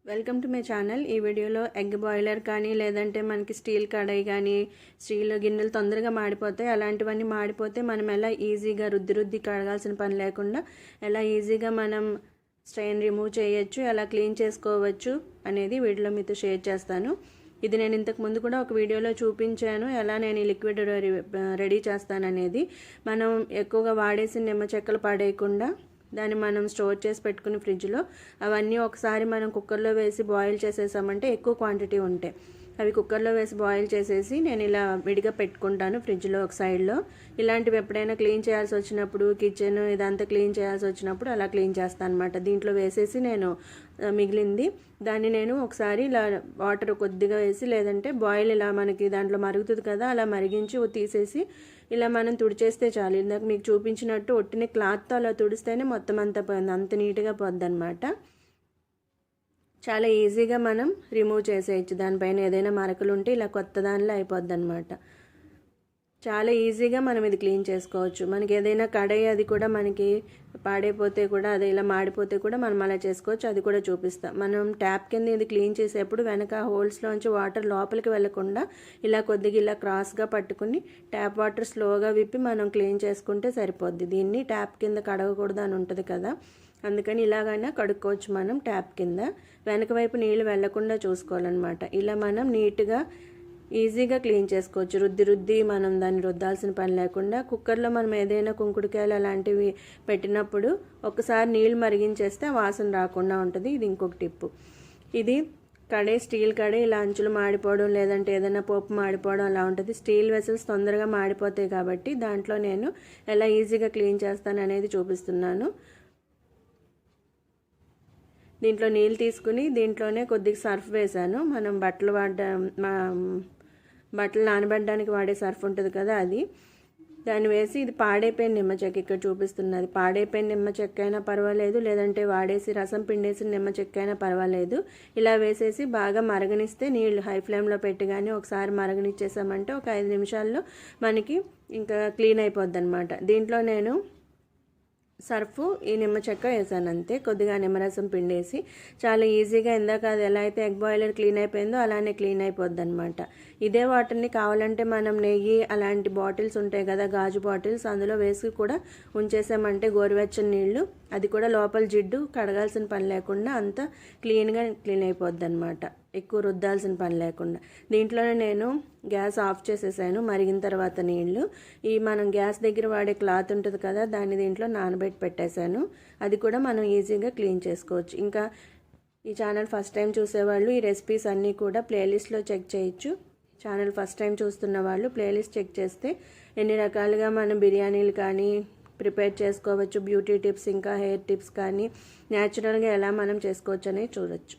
Welcome to my channel. ఈ వీడియోలో egg boiler కానీ లేదంటే మనకి స్టీల్ కడాయి కానీ స్టీల్ గిన్నెలు తొందరగా మాడిపోతాయి. అలాంటివన్నీ మాడిపోతే మనం ఎలా ఈజీగా రుద్ది కడగాల్సిన పని లేకుండా ఎలా ఈజీగా మనం స్ట్రెయిన్ రిమూవ్ చేయొచ్చు, ఎలా క్లీన్ చేసుకోవచ్చు అనేది వీడియోలో మీతో షేర్ చేస్తాను. ఇది నేను ఇంతకు ముందు కూడా ఒక వీడియోలో చూపించాను, ఎలా నేను ఈ లిక్విడ్ రెడీ చేస్తాననేది. మనం ఎక్కువగా వాడేసిన నిమ్మ చెక్కలు పడేయకుండా దాన్ని మనం స్టోర్ చేసి పెట్టుకుని ఫ్రిడ్జ్లో అవన్నీ ఒకసారి మనం కుక్కర్లో వేసి బాయిల్ చేసేసామంటే ఎక్కువ క్వాంటిటీ ఉంటాయి. అవి కుక్కర్లో వేసి బాయిల్ చేసేసి నేను ఇలా విడిగా పెట్టుకుంటాను ఫ్రిడ్జ్లో ఒక సైడ్లో. ఇలాంటివి ఎప్పుడైనా క్లీన్ చేయాల్సి వచ్చినప్పుడు, కిచెన్ ఇదంతా క్లీన్ చేయాల్సి వచ్చినప్పుడు అలా క్లీన్ చేస్తాను అనమాట. దీంట్లో వేసేసి నేను మిగిలింది దాన్ని నేను ఒకసారి ఇలా వాటర్ కొద్దిగా వేసి, లేదంటే బాయిల్ ఇలా మనకి దాంట్లో మరుగుతుంది కదా, అలా మరిగించి తీసేసి ఇలా మనం తుడిచేస్తే చాలు. ఇందాక మీకు చూపించినట్టు ఒట్టిని క్లాత్తో అలా తుడిస్తేనే మొత్తం అంతా పోయింది, అంత నీట్గా పోద్ది అనమాట. చాలా ఈజీగా మనం రిమూవ్ చేసేయచ్చు. దానిపైన ఏదైనా మరకలు ఉంటే ఇలా కొత్త దానిలో అయిపోద్ది అనమాట. చాలా ఈజీగా మనం ఇది క్లీన్ చేసుకోవచ్చు. మనకి ఏదైనా కడాయి అది కూడా మనకి పాడైపోతే కూడా, అది ఇలా మాడిపోతే కూడా మనం అలా చేసుకోవచ్చు. అది కూడా చూపిస్తాం. మనం ట్యాప్ కింద ఇది క్లీన్ చేసేప్పుడు వెనక హోల్స్లోంచి వాటర్ లోపలికి వెళ్లకుండా ఇలా కొద్దిగా ఇలా క్రాస్గా పట్టుకుని ట్యాప్ వాటర్ స్లోగా విప్పి మనం క్లీన్ చేసుకుంటే సరిపోద్ది. దీన్ని ట్యాప్ కింద కడగకూడదు అని ఉంటుంది కదా, అందుకని ఇలాగైనా కడుక్కోవచ్చు మనం ట్యాప్ కింద. వెనక వైపు నీళ్ళు వెళ్లకుండా చూసుకోవాలన్నమాట. ఇలా మనం నీట్గా ఈజీగా క్లీన్ చేసుకోవచ్చు. రుద్ది మనం దాన్ని రుద్దాల్సిన పని లేకుండా. కుక్కర్లో మనం ఏదైనా కుంకుడుకాయలు అలాంటివి పెట్టినప్పుడు ఒకసారి నీళ్ళు మరిగించేస్తే వాసన రాకుండా ఉంటుంది. ఇది ఇంకొక టిప్పు. ఇది కడాయి స్టీల్ కడాయి ఇలా అంచులు మాడిపోవడం, లేదంటే ఏదైనా పోపు మాడిపోవడం అలా ఉంటుంది. స్టీల్ వెసల్స్ తొందరగా మాడిపోతాయి కాబట్టి దాంట్లో నేను ఎలా ఈజీగా క్లీన్ చేస్తాను అనేది చూపిస్తున్నాను. దీంట్లో నీళ్ళు తీసుకుని దీంట్లోనే కొద్దిగా సర్ఫ్ వేసాను. మనం బట్టలు నానబెట్టడానికి వాడే సర్ఫ్ ఉంటుంది కదా, అది దాన్ని వేసి, ఇది పాడైపోయిన నిమ్మ చెక్క ఇక్కడ చూపిస్తున్నది. పాడైపోయిన నిమ్మ చెక్క అయినా పర్వాలేదు, లేదంటే వాడేసి రసం పిండేసిన నిమ్మ చెక్క అయినా పర్వాలేదు. ఇలా వేసేసి బాగా మరగనిస్తే, నీళ్ళు హై ఫ్లేమ్లో పెట్టి కానీ ఒకసారి మరగనిచ్చేసామంటే ఒక 5 నిమిషాల్లో మనకి ఇంకా క్లీన్ అయిపోద్ది అనమాట. దీంట్లో నేను సర్ఫ్ ఈ నిమ్మ చెక్క వేసాను అంతే. కొద్దిగా నిమ్మరసం పిండేసి చాలా ఈజీగా, ఇందాక అది ఎలా అయితే ఎగ్ బాయిలర్ క్లీన్ అయిపోయిందో అలానే క్లీన్ అయిపోద్ది అనమాట. ఇదే వాటర్ని కావాలంటే మనం నెయ్యి అలాంటి బాటిల్స్ ఉంటాయి కదా, గాజు బాటిల్స్, అందులో వేసి కూడా ఉంచేసామంటే గోరువెచ్చని నీళ్ళు, అది కూడా లోపల జిడ్డు కడగాల్సిన పని లేకుండా అంతా క్లీన్ అయిపోద్ది అనమాట. ఎక్కువ రుద్దాల్సిన పని లేకుండా. దీంట్లోనే నేను గ్యాస్ ఆఫ్ చేసేసాను మరిగిన తర్వాత నీళ్ళు. ఈ మనం గ్యాస్ దగ్గర వాడే క్లాత్ ఉంటుంది కదా, దాన్ని దీంట్లో నానబెట్టి పెట్టేశాను. అది కూడా మనం ఈజీగా క్లీన్ చేసుకోవచ్చు. ఇంకా ఈ ఛానల్ ఫస్ట్ టైం చూసేవాళ్ళు ఈ రెసిపీస్ అన్నీ కూడా ప్లేలిస్ట్లో చెక్ చేయొచ్చు. ఛానల్ ఫస్ట్ టైం చూస్తున్న వాళ్ళు ప్లేలిస్ట్ చెక్ చేస్తే ఎన్ని రకాలుగా మనం బిర్యానీలు కానీ ప్రిపేర్ చేసుకోవచ్చు, బ్యూటీ టిప్స్ ఇంకా హెయిర్ టిప్స్ కానీ న్యాచురల్గా ఎలా మనం చేసుకోవచ్చు అనేది చూడొచ్చు.